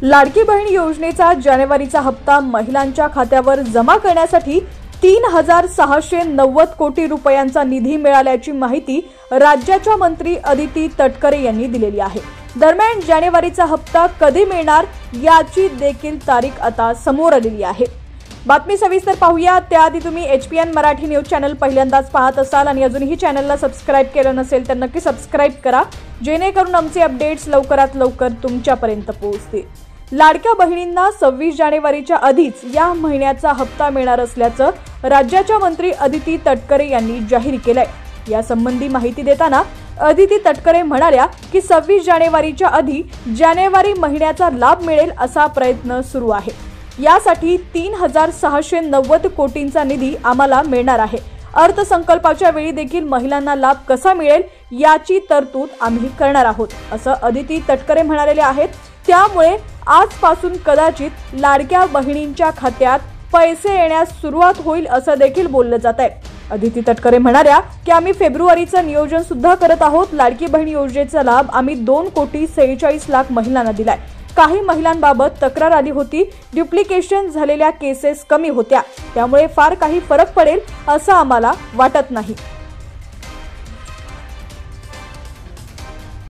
लाडकी बहीण योजनेचा जानेवारीचा हप्ता महिलांच्या खात्यावर जमा करण्यासाठी 3690 कोटी रुपयांचा निधी मिळाल्याची माहिती राज्याच्या मंत्री अदिती तटकरे यांनी दिलेली आहे। दरम्यान जानेवारीचा हप्ता कधी मिळणार याची देखील तारीख आता समोर आलेली आहे। बातमी सविस्तर पाहूया। त्याआधी तुम्ही HPN मराठी न्यूज चॅनल पहिल्यांदाच पाहत असाल आणि अजूनही चॅनलला सबस्क्राइब केलं नसेल तर नक्की सबस्क्राइब करा, जेणेकरून आमचे अपडेट्स लवकरात लवकर तुमच्यापर्यंत पोहोचतील। लाडक्या बहिणींना 26 जानेवारीच्या आधीच या महिन्याचा हप्ता मिळणार असल्याचं राज्याच्या मंत्री अदिती तटकरे यांनी जाहीर केलंय। या संबंधी माहिती देताना अदिती तटकरे म्हणाल्या की 26 जानेवारीच्या आधी जानेवारी महिन्याचा लाभ मिळेल असा प्रयत्न सुरू आहे। यासाठी 3690 कोटींचा निधी आम्हाला मिळणार आहे। अर्थसंकल्पाच्या वेळी देखील महिलांना लाभ कसा मिळेल याची तरतूद आम्ही करणार आहोत, असं अदिती तटकरे म्हणालेले आहेत। त्यामुळे आजपासून कदाचित लाडक्या बहिणींच्या खात्यात पैसे येण्यास सुरुवात होईल असं देखील बोललं जात आहे। अदिती तटकरे म्हणाल्या की आम्ही फेब्रुवारीचं नियोजन सुद्धा करत आहोत। लाडकी बहीण योजनेचा लाभ आम्ही 2,46,00,000 महिलांना दिलाय। काही महिलांबाबत तक्रार आली होती, डुप्लिकेशन झालेल्या केसेस कमी होत्या, त्यामुळे फार काही फरक पडेल असं आम्हाला वाटत नाही।